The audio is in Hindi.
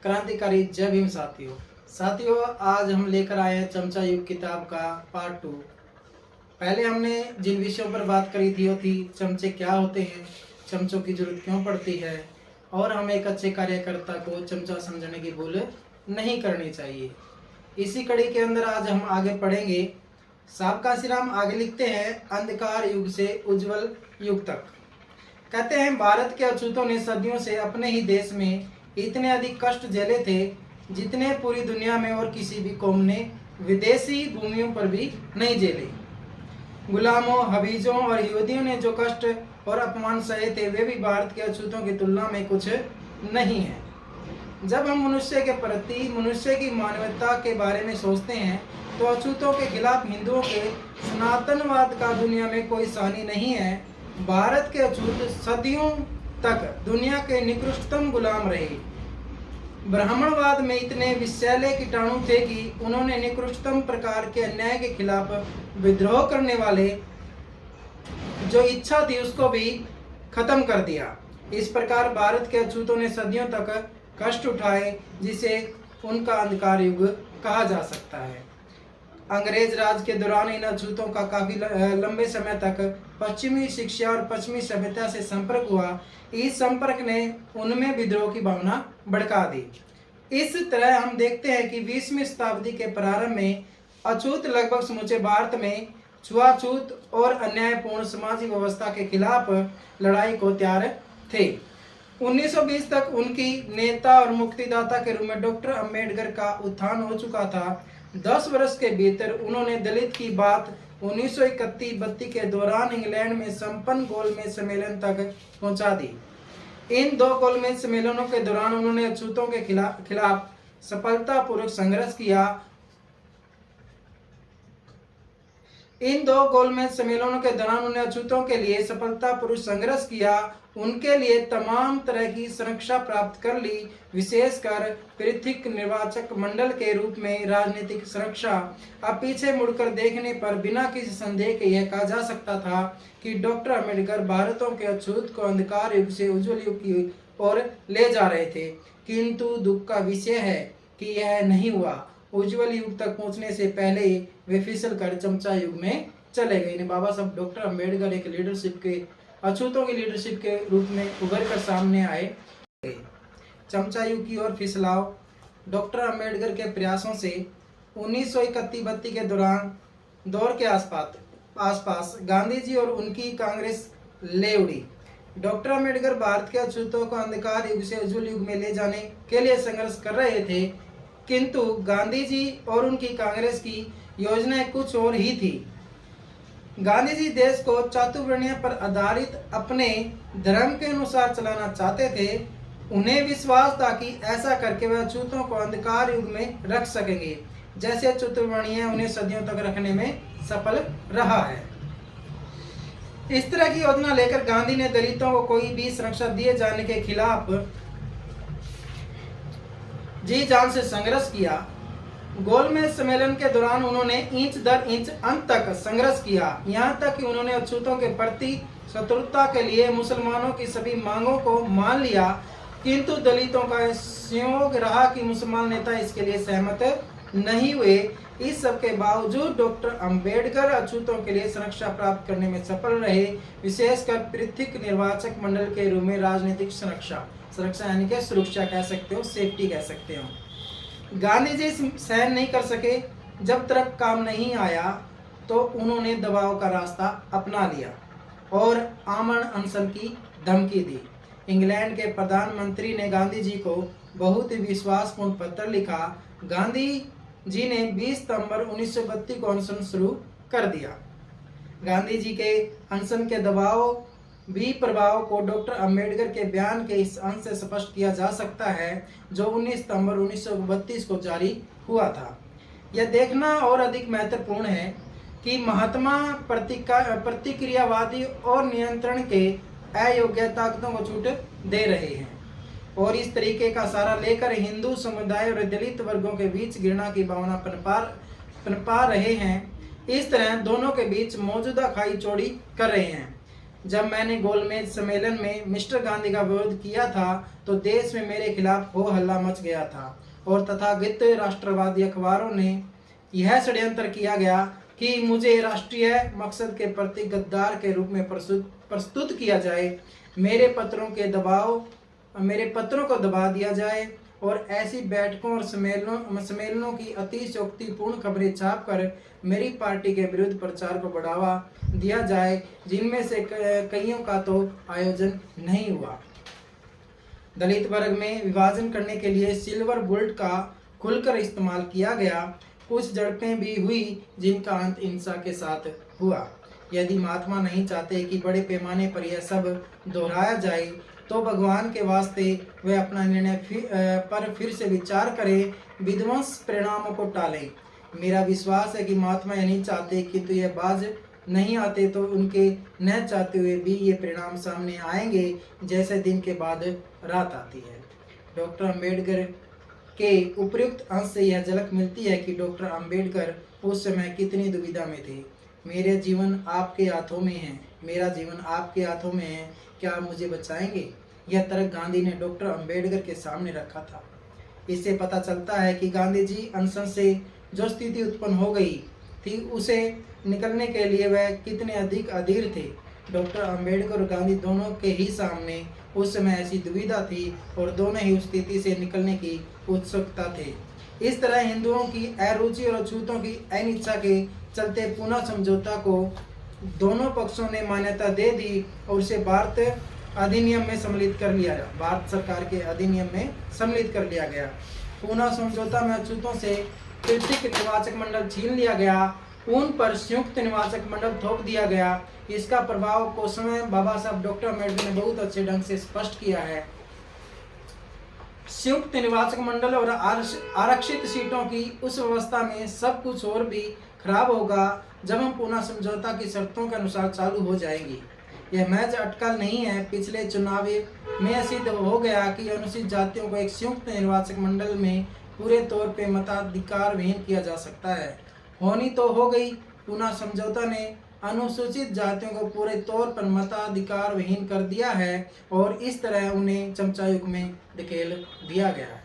क्रांतिकारी जय भीम साथियों। आज हम लेकर आए हैं चमचा युग किताब का पार्ट 2। पहले हमने जिन विषयों पर बात करी थी वो थी चमचे क्या होते हैं, चमचों की जरूरत क्यों पड़ती है और हमें एक अच्छे कार्यकर्ता को चमचा समझने की भूल नहीं करनी चाहिए। इसी कड़ी के अंदर आज हम आगे पढ़ेंगे। साहब काशीराम आगे लिखते हैं, अंधकार युग से उज्जवल युग तक। कहते हैं, भारत के अछूतों ने सदियों से अपने ही देश में इतने अधिक कष्ट झेले थे जितने पूरी दुनिया में और किसी भी कौम ने विदेशी भूमियों पर भी नहीं झेले। गुलामों, हबीजों और यहूदियों ने जो कष्ट और अपमान सहे थे वे भी भारत के अछूतों की तुलना में कुछ नहीं है। जब हम मनुष्य के प्रति, मनुष्य की मानवता के बारे में सोचते हैं तो अछूतों के खिलाफ हिंदुओं के सनातनवाद का दुनिया में कोई सानी नहीं है। भारत के अछूत सदियों तक दुनिया के निकृष्टतम गुलाम रहे। ब्राह्मणवाद में इतने विषैले कीटाणु थे कि उन्होंने निकृष्टतम प्रकार के अन्याय के खिलाफ विद्रोह करने वाले जो इच्छा थी उसको भी खत्म कर दिया। इस प्रकार भारत के अछूतों ने सदियों तक कष्ट उठाए जिसे उनका अंधकार युग कहा जा सकता है। अंग्रेज राज के दौरान इन अछूतों का काफी लंबे समय तक पश्चिमी शिक्षा और पश्चिमी सभ्यता से संपर्क हुआ। इस संपर्क ने उनमें विद्रोह की भावना भड़का दी। इस तरह हम देखते हैं कि 20वीं शताब्दी के प्रारंभ में अछूत लगभग समूचे भारत में छुआछूत और अन्यायपूर्ण सामाजिक व्यवस्था के खिलाफ लड़ाई को तैयार थे। 1920 तक उनकी नेता और मुक्तिदाता के रूप में डॉक्टर अम्बेडकर का उत्थान हो चुका था। 10 वर्ष के भीतर उन्होंने दलित की बात 1931-32 के दौरान इंग्लैंड में संपन्न गोलमेज सम्मेलन तक पहुंचा दी। इन 2 गोलमेज सम्मेलनों के दौरान उन्होंने अछूतों के खिलाफ सफलतापूर्वक संघर्ष किया। इन 2 गोलमेज सम्मेलनों के दौरान उन्होंने अछूतों के लिए सफलतापूर्वक संघर्ष किया। उनके लिए तमाम तरह की सुरक्षा प्राप्त कर ली, विशेषकर पृथक निर्वाचक मंडल के रूप में राजनीतिक सुरक्षा। अब पीछे मुड़कर देखने पर बिना किसी संदेह के यह कहा जा सकता था कि डॉक्टर अम्बेडकर भारतों के अछूत को अंधकार युग से उज्जवल युग की ओर ले जा रहे थे, किंतु दुख का विषय है कि यह नहीं हुआ। उज्जवल युग तक पहुंचने से पहले ही वे फिसल कर चमचा युग में चले गए। बाबा साहब डॉक्टर अम्बेडकर एक लीडरशिप के, अछूतों की लीडरशिप के रूप में उभर कर सामने आए। चमचा युग की ओर फिसलाव डॉक्टर अम्बेडकर के प्रयासों से 1931-32 के दौर के आसपास गांधी जी और उनकी कांग्रेस ले उड़ी। डॉक्टर अम्बेडकर भारत के अछूतों को अंधकार युग से उज्जवल युग में ले जाने के लिए संघर्ष कर रहे थे, किंतु गांधी जी और उनकी कांग्रेस की योजनाएं कुछ और ही थी। गांधी जी देश को चातुर्वर्ण्य पर आधारित अपने धर्म के अनुसार चलाना चाहते थे। उन्हें विश्वास था कि ऐसा करके वे अछूतों को अंधकार युग में रख सकेंगे, जैसे चातुर्वर्ण्य उन्हें सदियों तक रखने में सफल रहा है। इस तरह की योजना लेकर गांधी ने दलितों को कोई भी सुरक्षा दिए जाने के खिलाफ जी जान से संघर्ष किया। गोलमेज सम्मेलन के दौरान उन्होंने इंच दर इंच अंत तक संघर्ष किया, यहाँ तक कि उन्होंने अछूतों के प्रति शत्रुता के लिए मुसलमानों की सभी मांगों को मान लिया, किंतु दलितों का संयोग रहा कि मुसलमान नेता इसके लिए सहमत नहीं हुए। इस सब के बावजूद डॉक्टर अंबेडकर अछूतों के लिए सुरक्षा प्राप्त करने में सफल रहे, विशेषकर पृथक निर्वाचक मंडल के रूप में राजनीतिक सुरक्षा यानी कि सुरक्षा कह सकते हो, सेफ्टी कह सकते हो। गांधी जी सहन नहीं कर सके। जब तक काम नहीं आया तो उन्होंने दबाव का रास्ता अपना लिया और आमरण अनशन की धमकी दी। इंग्लैंड के प्रधानमंत्री ने गांधी जी को बहुत ही विश्वासपूर्ण पत्र लिखा। गांधी जी ने 20 सितंबर 1932 को अनशन शुरू कर दिया। गांधी जी के अनशन के दबाव भी प्रभाव को डॉक्टर अम्बेडकर के बयान के इस अंश से स्पष्ट किया जा सकता है जो 19 सितंबर 1932 को जारी हुआ था। यह देखना और अधिक महत्वपूर्ण है कि महात्मा प्रतिक्रियावादी और नियंत्रण के अयोग्य ताकतों को छूट दे रहे हैं और इस तरीके का सहारा लेकर हिंदू समुदाय और दलित वर्गों के बीच घृणा की भावना पनपा रहे हैं। इस तरह दोनों के बीच मौजूदा खाई चौड़ी कर रहे हैं। जब मैंने गोलमेज सम्मेलन में मिस्टर गांधी का विरोध किया था तो देश में मेरे खिलाफ हो हल्ला मच गया था और तथाकथित राष्ट्रवादी अखबारों ने यह षड्यंत्र किया गया कि मुझे राष्ट्रीय मकसद के प्रति गद्दार के रूप में प्रस्तुत किया जाए, मेरे पत्रों को दबा दिया जाए और ऐसी बैठकों और सम्मेलनों की अतिशयोक्तिपूर्ण खबरें छापकर मेरी पार्टी के विरुद्ध प्रचार को बढ़ावा दिया जाए, जिनमें से कईयों का तो आयोजन नहीं हुआ। दलित वर्ग में विभाजन करने के लिए सिल्वर बुलेट का खुलकर इस्तेमाल किया गया। कुछ झड़पें भी हुई जिनका अंत हिंसा के साथ हुआ। यदि महात्मा नहीं चाहते कि बड़े पैमाने पर यह सब दोहराया जाए तो भगवान के वास्ते वे अपना निर्णय पर फिर से विचार करें, विध्वंस परिणामों को टालें। मेरा विश्वास है कि महात्मा यह नहीं चाहते, किंतु यह बाज नहीं आते तो उनके न चाहते हुए भी ये परिणाम सामने आएंगे, जैसे दिन के बाद रात आती है। डॉक्टर अंबेडकर के उपर्युक्त अंश से यह झलक मिलती है कि डॉक्टर अंबेडकर उस समय कितनी दुविधा में थे। मेरा जीवन आपके हाथों में है, मेरा जीवन आपके हाथों में है, क्या आप मुझे बचाएंगे? यह तर्क गांधी ने डॉक्टर अंबेडकर के सामने रखा था। इससे पता चलता है कि गांधी जी अनशन से जो स्थिति उत्पन्न हो गई थी उसे निकलने के लिए वह कितने अधिक अधीर थे। डॉक्टर अंबेडकर और गांधी दोनों के ही सामने उस समय ऐसी दुविधा थी और दोनों ही उस स्थिति से निकलने की उत्सुकता थे। इस तरह हिंदुओं की अरुचि और अछूतों की अनिच्छा के चलते पुनः समझौता को दोनों पक्षों ने मान्यता दे दी और उसे भारत अधिनियम में सम्मिलित कर लिया गया। भारत सरकार के अधिनियम में सम्मिलित कर लिया गया। पुनः समझौता में अछूतों से तृतीयक निर्वाचक मंडल छीन लिया गया, उन पर संयुक्त निर्वाचक मंडल थोप दिया गया। इसका प्रभाव को समय बाबा साहब डॉक्टर अम्बेडकर ने बहुत अच्छे ढंग से स्पष्ट किया है। संयुक्त निर्वाचक मंडल और आरक्षित सीटों की उस व्यवस्था में सब कुछ और भी खराब होगा जब हम पुनः समझौता की शर्तों के अनुसार चालू हो जाएंगी। यह महज अटकल नहीं है। पिछले चुनाव में सिद्ध हो गया कि अनुसूचित जातियों को एक संयुक्त निर्वाचक मंडल में पूरे तौर पे मताधिकार विहीन किया जा सकता है। होनी तो हो गई। पुनः समझौता ने अनुसूचित जातियों को पूरे तौर पर मताधिकार विहीन कर दिया है और इस तरह उन्हें चमचा युग में धकेल दिया गया है।